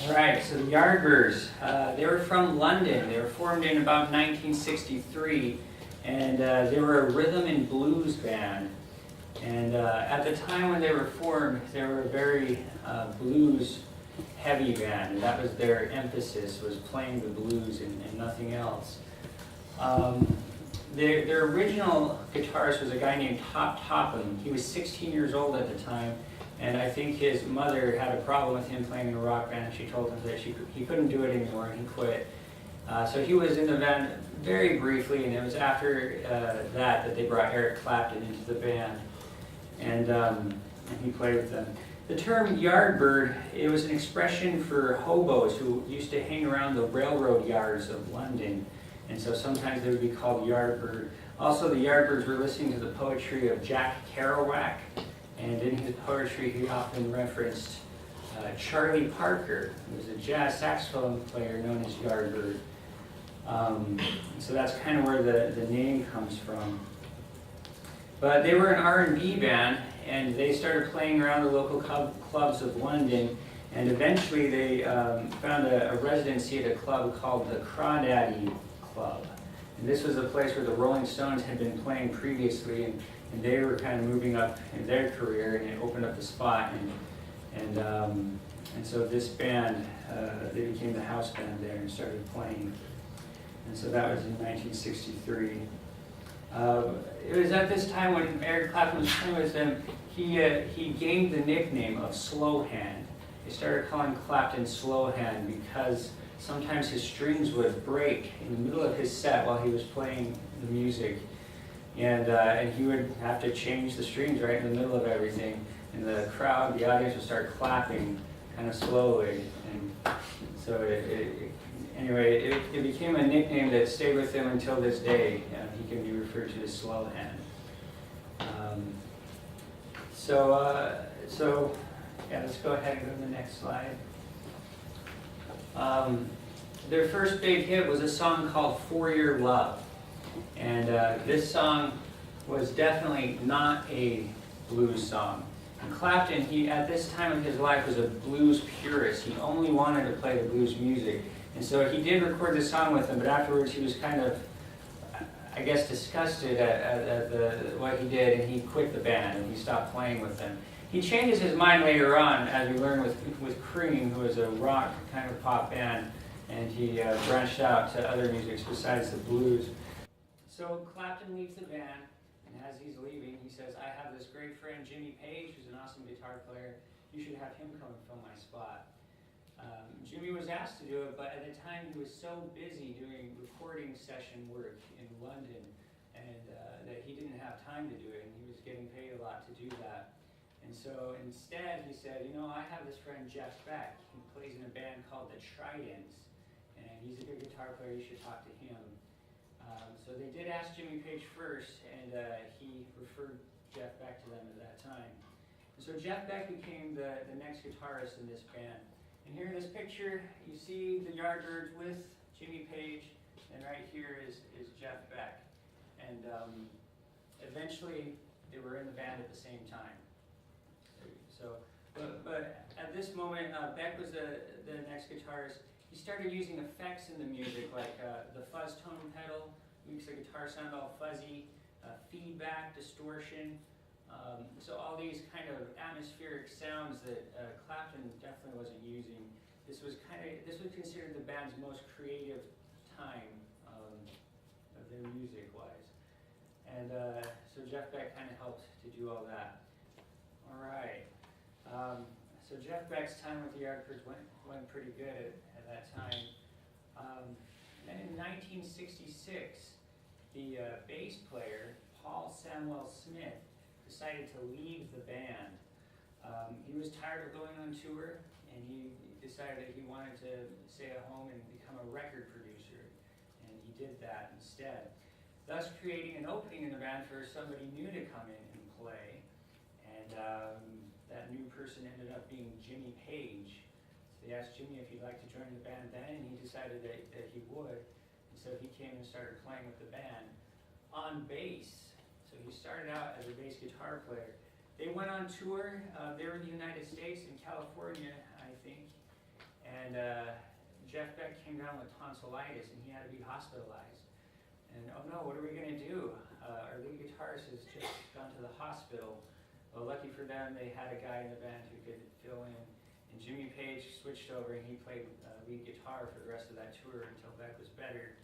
All right, so the Yardbirds, they were from London. They were formed in about 1963, and they were a rhythm and blues band. And at the time when they were formed, they were a very blues-heavy band, and that was their emphasis, was playing the blues and nothing else. Their original guitarist was a guy named Top Topham. He was 16 years old at the time, and I think his mother had a problem with him playing in a rock band. She told him that he couldn't do it anymore, and he quit. So he was in the band very briefly, and it was after that they brought Eric Clapton into the band, and he played with them. The term Yardbird, it was an expression for hobos who used to hang around the railroad yards of London, and so sometimes they would be called Yardbird. Also, the Yardbirds were listening to the poetry of Jack Kerouac, and in his poetry he often referenced Charlie Parker, who was a jazz saxophone player known as Yardbird. So that's kind of where the name comes from. But they were an R&B band, and they started playing around the local clubs of London, and eventually they found a residency at a club called the Crawdaddy Club. And this was a place where the Rolling Stones had been playing previously, and they were kind of moving up in their career, and it opened up the spot. And so this band, they became the house band there and started playing. And so that was in 1963. It was at this time when Eric Clapton was playing with them, he gained the nickname of Slow Hand. They started calling Clapton Slow Hand because sometimes his strings would break in the middle of his set while he was playing the music. And he would have to change the strings right in the middle of everything. And the crowd, the audience would start clapping kind of slowly. And so anyway, it became a nickname that stayed with him until this day. He can be referred to as Slow Hand. So yeah, let's go ahead and go to the next slide. Their first big hit was a song called For Your Love. And this song was definitely not a blues song. And Clapton, at this time of his life, was a blues purist. He only wanted to play the blues music. And so he did record this song with them, but afterwards he was kind of, I guess, disgusted at what he did, and he quit the band and he stopped playing with them. He changes his mind later on, as we learn with Cream, who was a rock kind of pop band, and he branched out to other musics besides the blues. So Clapton leaves the band, and as he's leaving, he says, "I have this great friend, Jimmy Page, who's an awesome guitar player. You should have him come and fill my spot." Jimmy was asked to do it, but at the time he was so busy doing recording session work in London, and that he didn't have time to do it, and he was getting paid a lot to do that. And so instead he said, I have this friend Jeff Beck. He plays in a band called the Tridents, and he's a good guitar player. You should talk to him. So they did ask Jimmy Page first, and he referred Jeff Beck to them at that time. And so Jeff Beck became the next guitarist in this band. And here in this picture, you see the Yardbirds with Jimmy Page, and right here is Jeff Beck. And eventually, they were in the band at the same time. But at this moment, Beck was the next guitarist. He started using effects in the music, like the fuzz tone pedal, makes the guitar sound all fuzzy, feedback, distortion. So all these kind of atmospheric sounds that Clapton definitely wasn't using. This was considered the band's most creative time of their music-wise. And so Jeff Beck kind of helped to do all that. All right. So Jeff Beck's time with the Yardbirds went pretty good at that time. Then in 1966, the bass player, Paul Samuel Smith, decided to leave the band. He was tired of going on tour, and he decided that he wanted to stay at home and become a record producer, and he did that instead, thus creating an opening in the band for somebody new to come in and play. And that new person ended up being Jimmy Page. So they asked Jimmy if he'd like to join the band then, and he decided that he would. And so he came and started playing with the band on bass. So he started out as a bass guitar player. They went on tour. They were in the United States, in California, I think. And Jeff Beck came down with tonsillitis and he had to be hospitalized. And oh no, what are we going to do? Our lead guitarist has just gone to the hospital. Well, lucky for them, they had a guy in the band who could fill in. And Jimmy Page switched over and he played lead guitar for the rest of that tour until Beck was better.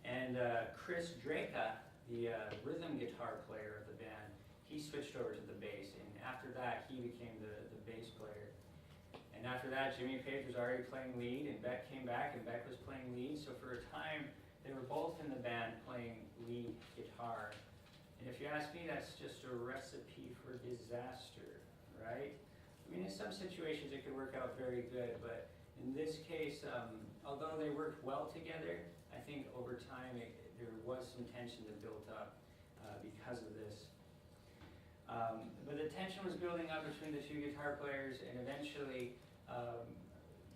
And Chris Draka, the rhythm guitar player of the band, he switched over to the bass. And after that, he became the bass player. And after that, Jimmy Page was already playing lead, and Beck came back, and Beck was playing lead. So for a time, they were both in the band playing lead guitar. And if you ask me, that's just a recipe for disaster, right? I mean, in some situations it could work out very good, but in this case, although they worked well together, I think over time there was some tension that built up because of this. But the tension was building up between the two guitar players, and eventually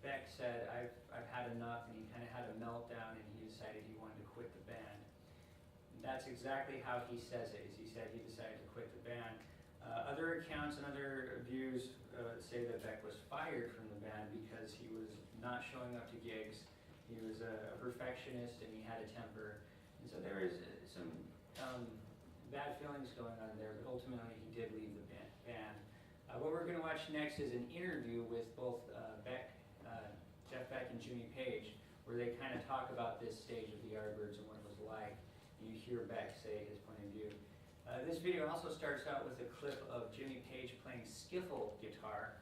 Beck said, I've had enough, and he kind of had a meltdown, and he decided he wanted to quit the band. And that's exactly how he says it, is he said he decided to quit the band. Other accounts and other views say that Beck was fired from the band because he was not showing up to gigs. He was a perfectionist and he had a temper. And so there was some bad feelings going on there, but ultimately he did leave the band. What we're going to watch next is an interview with both Jeff Beck and Jimmy Page, where they kind of talk about this stage of the Yardbirds and what it was like. You hear Beck say his point of view. This video also starts out with a clip of Jimmy Page playing skiffle guitar,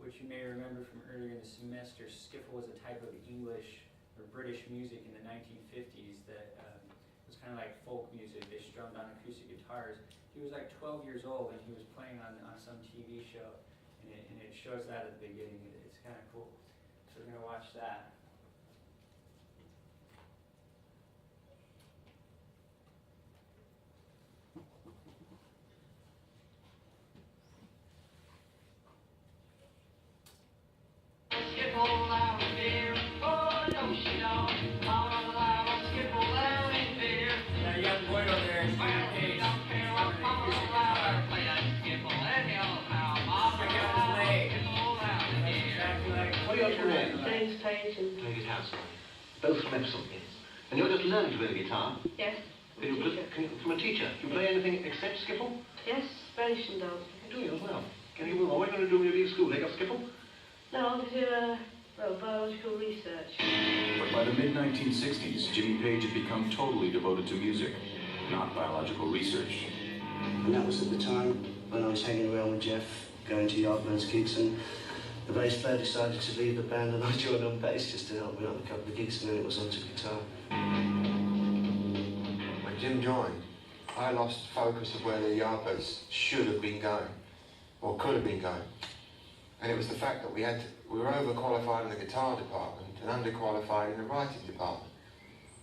which you may remember from earlier in the semester. Skiffle was a type of English or British music in the 1950s that was kind of like folk music. They strummed on acoustic guitars. He was like 12 years old and he was playing on some TV show, and it shows that at the beginning. It's kind of cool. So we're going to watch that. That young boy over there is Jimmy Page. Check out his leg. That's exactly like What are you up to there? James Page and... Playing guitar, sorry. Both from Epsom, yes. And you're just learning to play the guitar? Yes, From a teacher? You play anything except skiffle? yes, Spanish and dance. You do you as well? Can you move on? What are you going to do when you leave school? Take up skiffle? No, I'm to do biological research. But by the mid-1960s, Jimmy Page had become totally devoted to music, not biological research. And that was at the time when I was hanging around with Jeff, going to Yardbirds gigs, and the bass player decided to leave the band, and I joined on bass just to help me on a couple of gigs, and then it was onto guitar. When Jim joined, I lost focus of where the Yardbirds should have been going, or could have been going. And it was the fact that we were overqualified in the guitar department and underqualified in the writing department.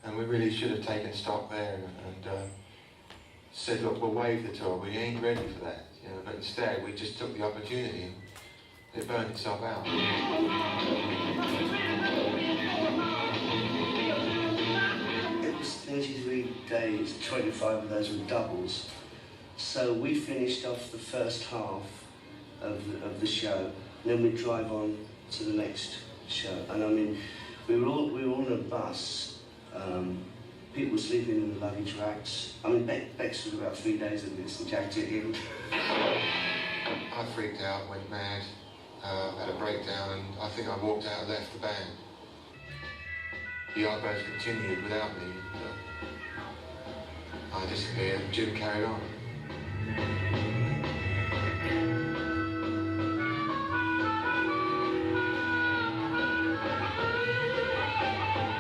And we really should have taken stock there and said, look, we'll waive the tour, we ain't ready for that. You know, but instead, we just took the opportunity and it burned itself out. It was 33 days, 25 of those were doubles. So we finished off the first half of the show, and then we'd drive on to the next show. And I mean, we were all on a bus. People were sleeping in the luggage racks. I mean, Beck stood about 3 days of this and jacked it in. I freaked out, went mad, had a breakdown, and I think I walked out and left the band. The Yardbirds continued without me. I disappeared and Jim carried on.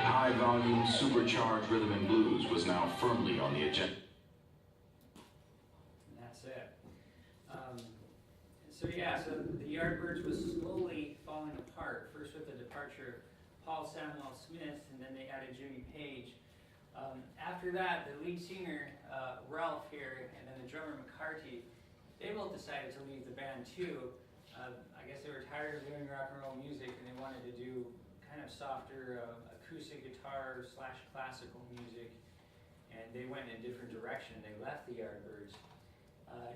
High-volume, supercharged rhythm and blues was now firmly on the agenda. And that's it. So the Yardbirds was slowly falling apart, first with the departure of Paul Samuel Smith, and then they added Jimmy Page. After that, the lead singer, Ralph here, and then the drummer, McCarty, they both decided to leave the band too. I guess they were tired of doing rock and roll music, and they wanted to do kind of softer acoustic guitar / classical music, and they went in a different direction. They left the Yardbirds.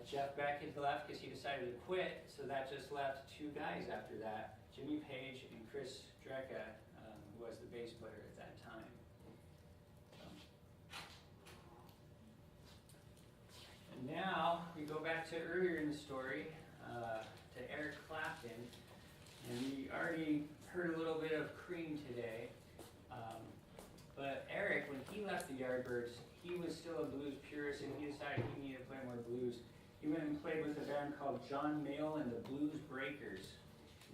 Jeff Beck had left because he decided to quit, so that just left two guys after that. Jimmy Page and Chris Drecka was the bass player at that time. And now we go back to earlier in the story, to Eric Clapton. And we already heard a little bit of Cream today. But Eric, when he left the Yardbirds, he was still a blues purist, and he decided he needed to play more blues. He went and played with a band called John Mayall and the Blues Breakers.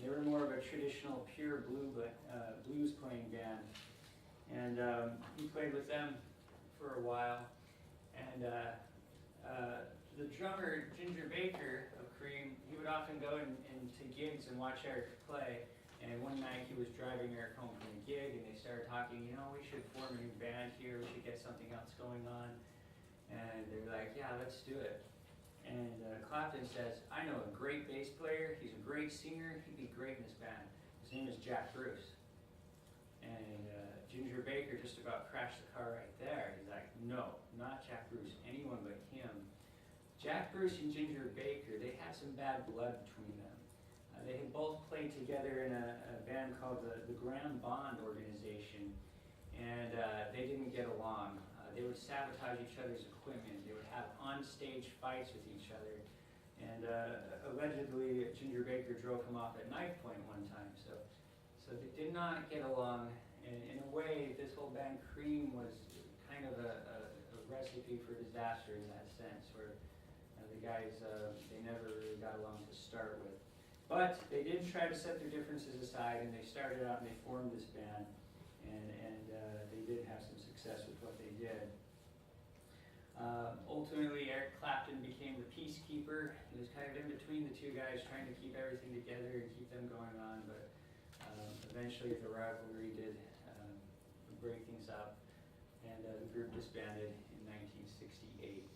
They were more of a traditional pure blues playing band. And he played with them for a while. And the drummer, Ginger Baker of Cream, he would often go into gigs and watch Eric play. And one night he was driving Eric home from a gig, and they started talking, you know, we should form a new band here, we should get something else going on. And they were like, yeah, let's do it. And Clapton says, I know a great bass player, he's a great singer, he'd be great in this band. His name is Jack Bruce. And Ginger Baker just about crashed the car right there. He's like, no, not Jack Bruce, anyone but him. Jack Bruce and Ginger Baker, they had some bad blood between them. They had both played together in a band called the Graham Bond Organization, and they didn't get along. They would sabotage each other's equipment. They would have on-stage fights with each other. And allegedly, Ginger Baker drove him off at knife point one time. So they did not get along. And in a way, this whole band Cream was kind of a recipe for disaster in that sense, where the guys, they never really got along to start with. But they did try to set their differences aside, and they started out and they formed this band, and they did have some success with what they did. Ultimately, Eric Clapton became the peacekeeper. He was kind of in between the two guys, trying to keep everything together and keep them going on, but eventually the rivalry did break things up, and the group disbanded in 1968.